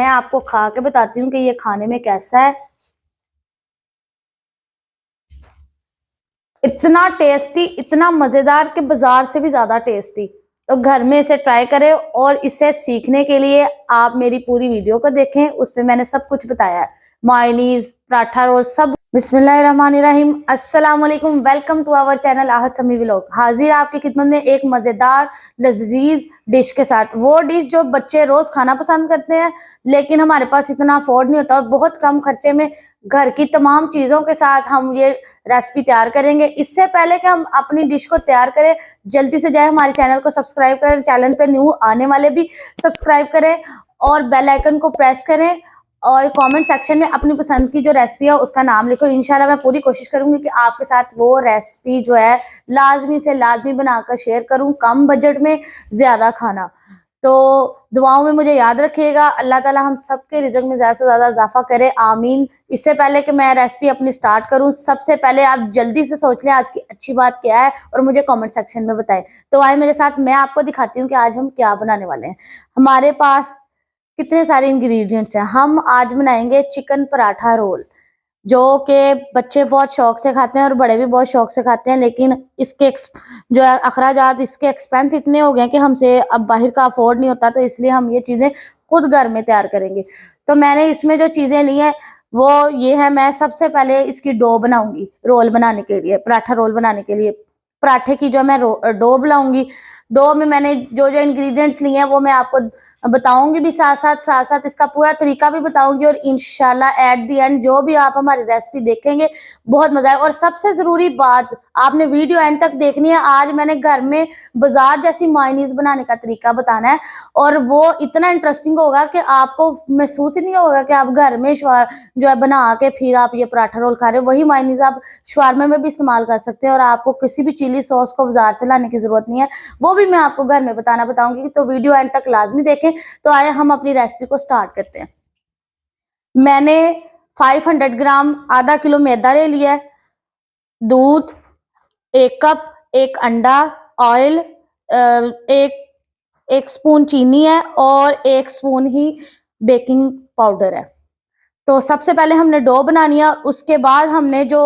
मैं आपको खा के बताती हूँ कि ये खाने में कैसा है। इतना टेस्टी, इतना मजेदार कि बाजार से भी ज्यादा टेस्टी। तो घर में इसे ट्राई करें और इसे सीखने के लिए आप मेरी पूरी वीडियो को देखें, उसमें मैंने सब कुछ बताया है। मायोनीज, पराठा रोल, सब। बिस्मिल्लाहिर्रहमानिर्रहीम, अस्सलाम वालेकुम, वेलकम टू आवर चैनल आहत समी व्लॉग। हाजिर आपकी खिदमत में एक मजेदार लजीज डिश के साथ। वो डिश जो बच्चे रोज खाना पसंद करते हैं, लेकिन हमारे पास इतना अफोर्ड नहीं होता। और बहुत कम खर्चे में घर की तमाम चीजों के साथ हम ये रेसिपी तैयार करेंगे। इससे पहले कि हम अपनी डिश को तैयार करें, जल्दी से जाए हमारे चैनल को सब्सक्राइब करें, चैनल पे न्यू आने वाले भी सब्सक्राइब करें और बेल आइकन को प्रेस करें। और कमेंट सेक्शन में अपनी पसंद की जो रेसिपी है उसका नाम लिखो। इंशाल्लाह मैं पूरी कोशिश करूंगी कि आपके साथ वो रेसिपी जो है लाजमी से लाजमी बनाकर शेयर करूं, कम बजट में ज्यादा खाना। तो दुआओं में मुझे याद रखिएगा। अल्लाह ताला हम सबके रिज़्क में ज़्यादा से ज़्यादा इजाफा करे, आमीन। इससे पहले कि मैं रेसिपी अपनी स्टार्ट करूं, सबसे पहले आप जल्दी से सोच लें आज की अच्छी बात क्या है और मुझे कमेंट सेक्शन में बताएं। तो आए मेरे साथ, मैं आपको दिखाती हूँ कि आज हम क्या बनाने वाले हैं। हमारे पास कितने सारे इंग्रेडिएंट्स हैं। हम आज बनाएंगे चिकन पराठा रोल, जो कि बच्चे बहुत शौक से खाते हैं और बड़े भी बहुत शौक से खाते हैं। लेकिन इसके जो है अखराजात, इसके एक्सपेंस इतने हो गए कि हमसे अब बाहर का अफोर्ड नहीं होता। तो इसलिए हम ये चीज़ें खुद घर में तैयार करेंगे। तो मैंने इसमें जो चीज़ें ली हैं वो ये है। मैं सबसे पहले इसकी डो बनाऊंगी रोल बनाने के लिए, पराठा रोल बनाने के लिए। पराठे की जो मैं डो बनाऊंगी, डो में मैंने जो जो इंग्रेडिएंट्स लिए हैं वो मैं आपको बताऊंगी भी, साथ साथ इसका पूरा तरीका भी बताऊंगी। और इंशाल्लाह एट द एंड जो भी आप हमारी रेसिपी देखेंगे बहुत मजा आएगा। और सबसे जरूरी बात, आपने वीडियो एंड तक देखनी है। आज मैंने घर में बाजार जैसी मायोनीज बनाने का तरीका बताना है और वो इतना इंटरेस्टिंग होगा कि आपको महसूस ही नहीं होगा कि आप घर में जो है बना के फिर आप ये पराठा रोल खा रहे हो। वही मायोनीज आप शवारमा में भी इस्तेमाल कर सकते हैं और आपको किसी भी चिली सॉस को बाजार से लाने की जरूरत नहीं है। वो भी मैं आपको घर में बताऊंगी। तो वीडियो एंड तक लाजमी देखें। तो आए हम अपनी रेसिपी को स्टार्ट करते हैं। मैंने 500 ग्राम, आधा किलो मैदा ले लिया है, दूध 1 कप, 1 अंडा, ऑयल, एक स्पून चीनी है और 1 स्पून ही बेकिंग पाउडर है। तो सबसे पहले हमने डो बनानी है। उसके बाद हमने जो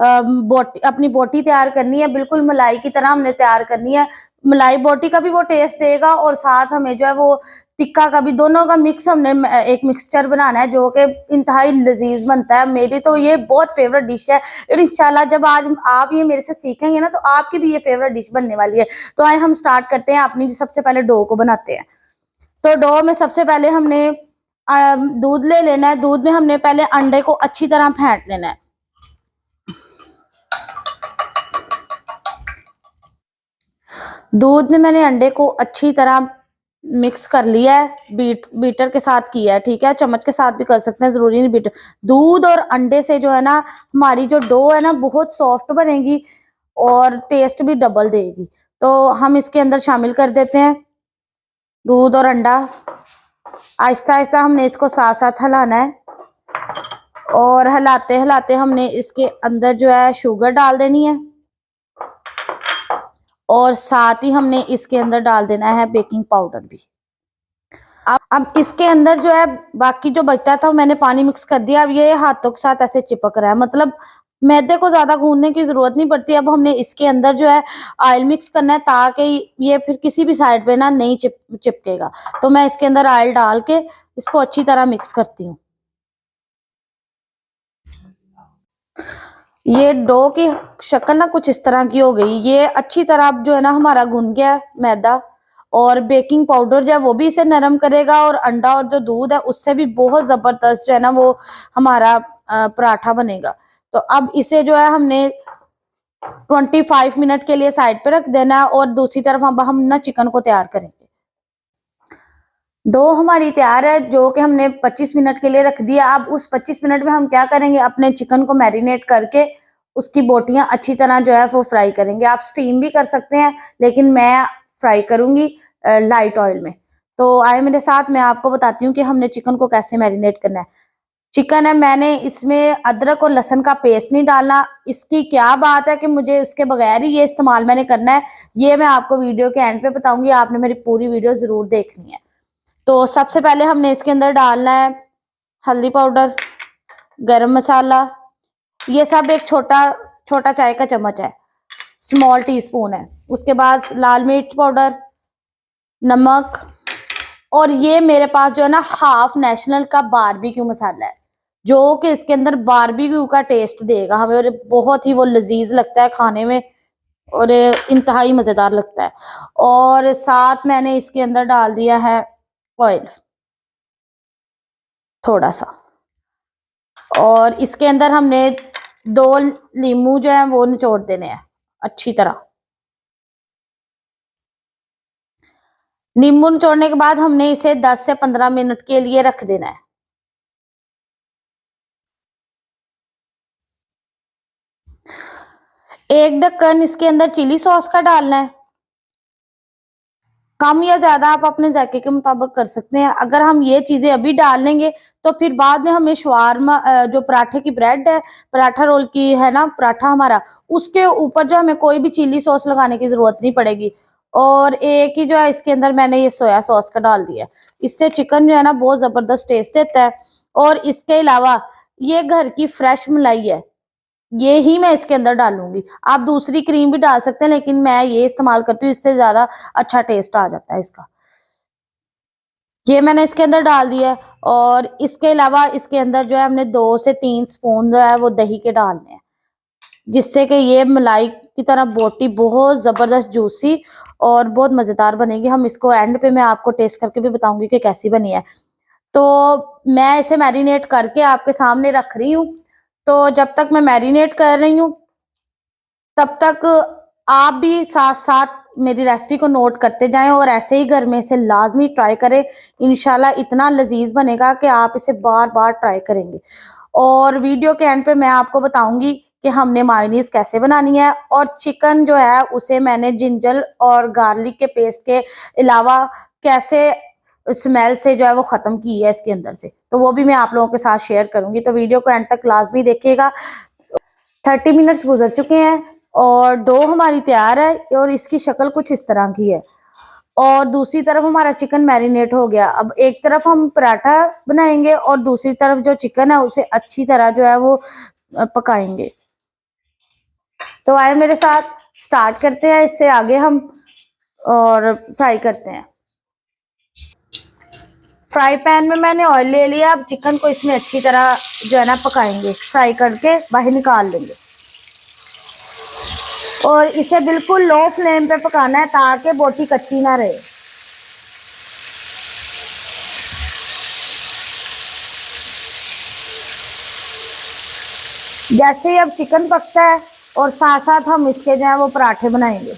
अपनी बोटी तैयार करनी है, बिल्कुल मलाई की तरह हमने तैयार करनी है। मलाई बोटी का भी वो टेस्ट देगा और साथ हमें जो है वो टिक्का का भी, दोनों का मिक्स हमने एक मिक्सचर बनाना है जो कि इंतहाई लजीज बनता है। मेरी तो ये बहुत फेवरेट डिश है और इंशाल्लाह जब आज आप ये मेरे से सीखेंगे ना तो आपकी भी ये फेवरेट डिश बनने वाली है। तो आए हम स्टार्ट करते हैं, अपनी सबसे पहले डो को बनाते हैं। तो डो में सबसे पहले हमने दूध ले लेना है। दूध में हमने पहले अंडे को अच्छी तरह फेंट लेना है। दूध में मैंने अंडे को अच्छी तरह मिक्स कर लिया है, बीटर के साथ किया है, ठीक है। चम्मच के साथ भी कर सकते हैं, जरूरी नहीं बीटर। दूध और अंडे से जो है ना हमारी जो डो है ना बहुत सॉफ्ट बनेगी और टेस्ट भी डबल देगी। तो हम इसके अंदर शामिल कर देते हैं दूध और अंडा। आहिस्ता आहिस्ता हमने इसको साथ साथ हिलाना है और हिलाते हिलाते हमने इसके अंदर जो है शुगर डाल देनी है और साथ ही हमने इसके अंदर डाल देना है बेकिंग पाउडर भी। अब इसके अंदर जो है बाकी जो बचता था मैंने पानी मिक्स कर दिया। अब ये हाथों के साथ ऐसे चिपक रहा है, मतलब मैदे को ज्यादा गूंदने की जरूरत नहीं पड़ती। अब हमने इसके अंदर जो है ऑयल मिक्स करना है ताकि ये फिर किसी भी साइड पे ना नहीं चिपकेगा। तो मैं इसके अंदर ऑयल डाल के इसको अच्छी तरह मिक्स करती हूँ। ये डो की शक्ल ना कुछ इस तरह की हो गई। ये अच्छी तरह जो है ना हमारा गूंद गया है मैदा, और बेकिंग पाउडर जो है वो भी इसे नरम करेगा और अंडा और जो दूध है उससे भी बहुत जबरदस्त जो है ना वो हमारा पराठा बनेगा। तो अब इसे जो है हमने 25 मिनट के लिए साइड पे रख देना है और दूसरी तरफ हम ना चिकन को तैयार करेंगे। डो हमारी तैयार है जो कि हमने 25 मिनट के लिए रख दिया। अब उस 25 मिनट में हम क्या करेंगे, अपने चिकन को मैरिनेट करके उसकी बोटियां अच्छी तरह जो है वो फ्राई करेंगे। आप स्टीम भी कर सकते हैं लेकिन मैं फ्राई करूंगी लाइट ऑयल में। तो आए मेरे साथ, मैं आपको बताती हूँ कि हमने चिकन को कैसे मैरिनेट करना है। चिकन है, मैंने इसमें अदरक और लहसुन का पेस्ट नहीं डालना। इसकी क्या बात है कि मुझे उसके बगैर ही ये इस्तेमाल मैंने करना है, ये मैं आपको वीडियो के एंड पे बताऊंगी। आपने मेरी पूरी वीडियो जरूर देखनी है। तो सबसे पहले हमने इसके अंदर डालना है हल्दी पाउडर, गरम मसाला, ये सब एक छोटा छोटा चाय का चम्मच है, स्मॉल टीस्पून है। उसके बाद लाल मिर्च पाउडर, नमक, और ये मेरे पास जो है ना हाफ नेशनल का बारबेक्यू मसाला है, जो कि इसके अंदर बारबेक्यू का टेस्ट देगा हमें, और बहुत ही वो लजीज लगता है खाने में और इंतहाई मजेदार लगता है। और साथ मैंने इसके अंदर डाल दिया है ऑयल थोड़ा सा, और इसके अंदर हमने 2 नींबू जो है वो निचोड़ देने हैं अच्छी तरह। नींबू निचोड़ने के बाद हमने इसे 10 से 15 मिनट के लिए रख देना है। एक ढक्कन इसके अंदर चिली सॉस का डालना है, कम या ज्यादा आप अपने जायके के मुताबिक कर सकते हैं। अगर हम ये चीजें अभी डाल लेंगे तो फिर बाद में हमें शवारमा जो पराठे की ब्रेड है, पराठा रोल की है ना पराठा हमारा, उसके ऊपर जो हमें कोई भी चिली सॉस लगाने की जरूरत नहीं पड़ेगी। और एक ही जो है इसके अंदर मैंने ये सोया सॉस का डाल दिया, इससे चिकन जो है ना बहुत जबरदस्त टेस्ट देता है। और इसके अलावा ये घर की फ्रेश मलाई है, ये ही मैं इसके अंदर डालूंगी। आप दूसरी क्रीम भी डाल सकते हैं, लेकिन मैं ये इस्तेमाल करती हूँ, इससे ज्यादा अच्छा टेस्ट आ जाता है इसका। ये मैंने इसके अंदर डाल दिया है। और इसके अलावा इसके अंदर जो है हमने 2 से 3 स्पून जो है वो दही के डालने हैं, जिससे कि ये मलाई की तरह बोटी बहुत जबरदस्त जूसी और बहुत मजेदार बनेगी। हम इसको एंड पे मैं आपको टेस्ट करके भी बताऊंगी कि कैसी बनी है। तो मैं इसे मैरिनेट करके आपके सामने रख रही हूँ। तो जब तक मैं मैरिनेट कर रही हूँ तब तक आप भी साथ साथ मेरी रेसिपी को नोट करते जाएं, और ऐसे ही घर में इसे लाजमी ट्राई करें। इंशाल्लाह इतना लजीज बनेगा कि आप इसे बार बार ट्राई करेंगे। और वीडियो के एंड पे मैं आपको बताऊंगी कि हमने मायोनीज कैसे बनानी है, और चिकन जो है उसे मैंने जिंजर और गार्लिक के पेस्ट के अलावा कैसे स्मेल से जो है वो खत्म की है इसके अंदर से, तो वो भी मैं आप लोगों के साथ शेयर करूंगी। तो वीडियो को एंड तक लाजमी देखिएगा। 30 मिनट्स गुजर चुके हैं और डो हमारी तैयार है, और इसकी शक्ल कुछ इस तरह की है। और दूसरी तरफ हमारा चिकन मैरिनेट हो गया। अब एक तरफ हम पराठा बनाएंगे और दूसरी तरफ जो चिकन है उसे अच्छी तरह जो है वो पकाएंगे। तो आए मेरे साथ स्टार्ट करते हैं इससे आगे हम, और फ्राई करते हैं। फ्राई पैन में मैंने ऑयल ले लिया। अब चिकन को इसमें अच्छी तरह जो है ना पकाएंगे, फ्राई करके बाहर निकाल लेंगे। और इसे बिल्कुल लो फ्लेम पे पकाना है ताकि बोटी कच्ची ना रहे। जैसे ही अब चिकन पकता है और साथ साथ हम इसके जो है वो पराठे बनाएंगे।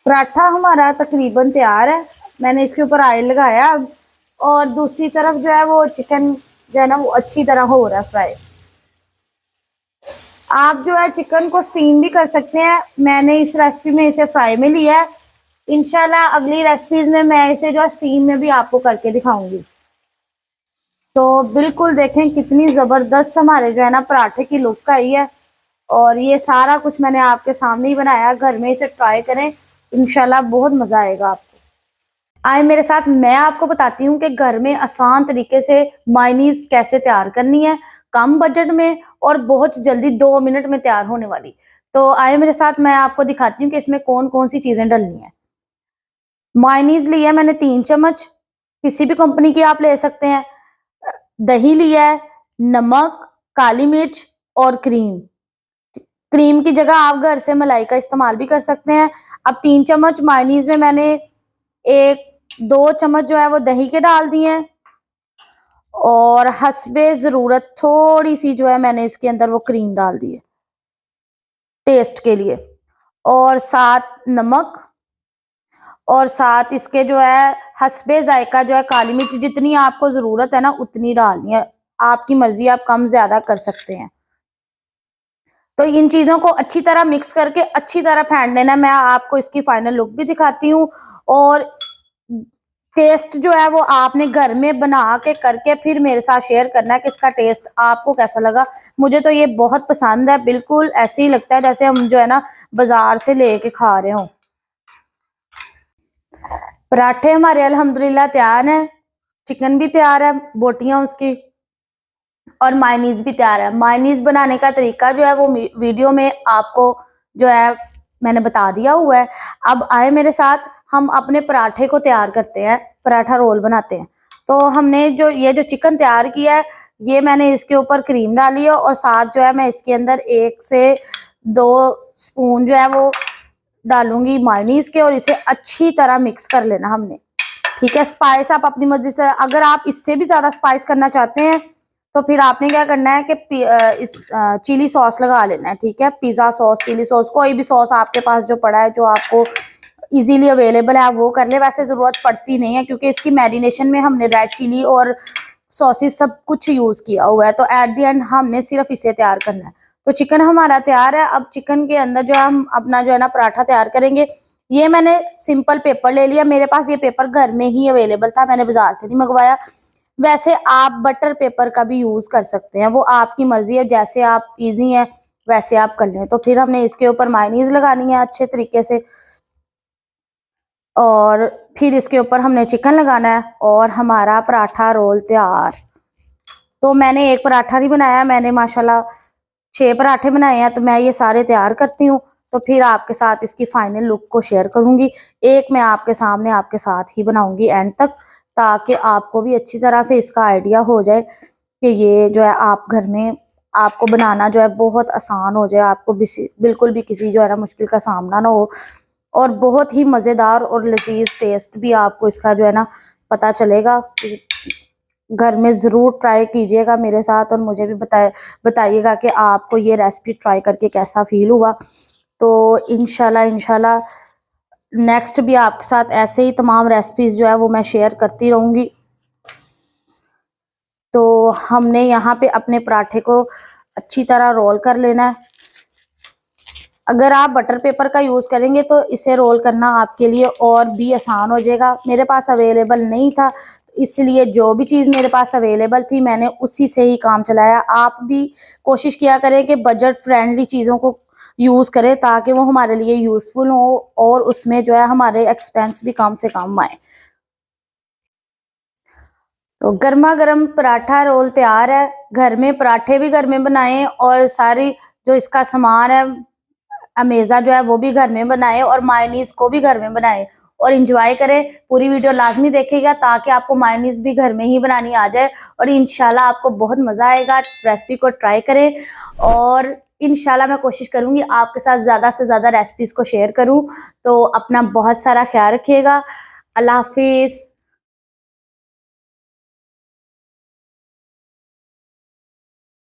पराठा हमारा तकरीबन तैयार है, मैंने इसके ऊपर ऑयल लगाया। और दूसरी तरफ जो है वो चिकन जो है ना वो अच्छी तरह हो रहा है फ्राई। आप जो है चिकन को स्टीम भी कर सकते हैं, मैंने इस रेसिपी में इसे फ्राई में लिया है। इंशाल्लाह अगली रेसिपीज में मैं इसे जो है स्टीम में भी आपको करके दिखाऊंगी। तो बिल्कुल देखें कितनी ज़बरदस्त हमारे जो है ना पराठे की लुक आई है। और ये सारा कुछ मैंने आपके सामने ही बनाया, घर में इसे ट्राई करें, इंशाल्लाह बहुत मज़ा आएगा आपको। आए मेरे साथ, मैं आपको बताती हूँ कि घर में आसान तरीके से मायोनीज कैसे तैयार करनी है, कम बजट में और बहुत जल्दी 2 मिनट में तैयार होने वाली। तो आए मेरे साथ, मैं आपको दिखाती हूँ कि इसमें कौन कौन सी चीज़ें डलनी है। मायोनीज लिया मैंने 3 चम्मच, किसी भी कंपनी की आप ले सकते हैं। दही लिया है, नमक, काली मिर्च और क्रीम। क्रीम की जगह आप घर से मलाई का इस्तेमाल भी कर सकते हैं। अब 3 चम्मच मायोनीज में मैंने 1-2 चम्मच जो है वो दही के डाल दिए हैं, और हस्बे जरूरत थोड़ी सी जो है मैंने इसके अंदर वो क्रीम डाल दी है टेस्ट के लिए। और साथ नमक, और साथ इसके जो है हस्बे जायका जो है काली मिर्च, जितनी आपको जरूरत है ना उतनी डालनी है, आपकी मर्जी, आप कम ज्यादा कर सकते हैं। तो इन चीजों को अच्छी तरह मिक्स करके अच्छी तरह फेंट लेना। मैं आपको इसकी फाइनल लुक भी दिखाती हूँ, और टेस्ट जो है वो आपने घर में बना के करके फिर मेरे साथ शेयर करना है कि इसका टेस्ट आपको कैसा लगा। मुझे तो ये बहुत पसंद है, बिल्कुल ऐसे ही लगता है जैसे हम जो है ना बाजार से लेके खा रहे हों। पराठे हमारे अल्हम्दुलिल्लाह तैयार हैं, चिकन भी तैयार है, बोटियां उसकी, और मायनीज भी तैयार है। मायनीज बनाने का तरीका जो है वो वीडियो में आपको जो है मैंने बता दिया हुआ है। अब आए मेरे साथ, हम अपने पराठे को तैयार करते हैं, पराठा रोल बनाते हैं। तो हमने जो चिकन तैयार किया है, ये मैंने इसके ऊपर क्रीम डाली है, और साथ जो है मैं इसके अंदर 1 से 2 स्पून जो है वो डालूंगी मायोनीज के, और इसे अच्छी तरह मिक्स कर लेना हमने। ठीक है, स्पाइस आप अपनी मर्जी से, अगर आप इससे भी ज्यादा स्पाइस करना चाहते हैं तो फिर आपने क्या करना है कि इस चिली सॉस लगा लेना है। ठीक है, पिज्जा सॉस, चिली सॉस, कोई भी सॉस आपके पास जो पड़ा है, जो आपको इजीली अवेलेबल है, वो कर ले। वैसे जरूरत पड़ती नहीं है, क्योंकि इसकी मैरिनेशन में हमने रेड चिली और सॉसेस सब कुछ यूज किया हुआ है। तो एट द एंड हमने सिर्फ इसे तैयार करना है। तो चिकन हमारा तैयार है। अब चिकन के अंदर जो है हम अपना जो है ना पराठा तैयार करेंगे। ये मैंने सिंपल पेपर ले लिया, मेरे पास ये पेपर घर में ही अवेलेबल था, मैंने बाजार से नहीं मंगवाया। वैसे आप बटर पेपर का भी यूज कर सकते हैं, वो आपकी मर्जी है, जैसे आप इजी है वैसे आप कर लें। तो फिर हमने इसके ऊपर मायोनीज लगानी है अच्छे तरीके से, और फिर इसके ऊपर हमने चिकन लगाना है, और हमारा पराठा रोल तैयार। तो मैंने एक पराठा नहीं बनाया, मैंने माशाल्लाह 6 पराठे बनाए हैं। तो मैं ये सारे तैयार करती हूँ, तो फिर आपके साथ इसकी फाइनल लुक को शेयर करूंगी। एक मैं आपके सामने आपके साथ ही बनाऊंगी एंड तक, ताकि आपको भी अच्छी तरह से इसका आइडिया हो जाए कि ये जो है आप घर में आपको बनाना जो है बहुत आसान हो जाए, आपको बिल्कुल भी किसी जो है ना मुश्किल का सामना ना हो, और बहुत ही मज़ेदार और लजीज टेस्ट भी आपको इसका जो है ना पता चलेगा। घर में ज़रूर ट्राई कीजिएगा मेरे साथ, और मुझे भी बताइएगा कि आपको ये रेसिपी ट्राई करके कैसा फील हुआ। तो इंशाल्लाह नेक्स्ट भी आपके साथ ऐसे ही तमाम रेसिपीज़ जो है वो मैं शेयर करती रहूँगी। तो हमने यहाँ पे अपने पराठे को अच्छी तरह रोल कर लेना है। अगर आप बटर पेपर का यूज़ करेंगे तो इसे रोल करना आपके लिए और भी आसान हो जाएगा। मेरे पास अवेलेबल नहीं था, इसलिए जो भी चीज़ मेरे पास अवेलेबल थी मैंने उसी से ही काम चलाया। आप भी कोशिश किया करें कि बजट फ्रेंडली चीज़ों को यूज़ करें, ताकि वो हमारे लिए यूज़फुल हो, और उसमें जो है हमारे एक्सपेंस भी कम से कम आए। तो गर्मा गर्म पराठा रोल तैयार है। घर में पराठे भी घर में बनाएं, और सारी जो इसका सामान है अमेज़ा जो है वो भी घर में बनाएं, और मायोनीज को भी घर में बनाएं, और इंजॉय करें। पूरी वीडियो लाजमी देखिएगा, ताकि आपको मायोनीज भी घर में ही बनानी आ जाए, और इंशाल्लाह आपको बहुत मज़ा आएगा। रेसिपी को ट्राई करें, और इंशाल्लाह मैं कोशिश करूँगी आपके साथ ज़्यादा से ज़्यादा रेसिपीज़ को शेयर करूँ। तो अपना बहुत सारा ख्याल रखिएगा। अल्लाह हाफिज़।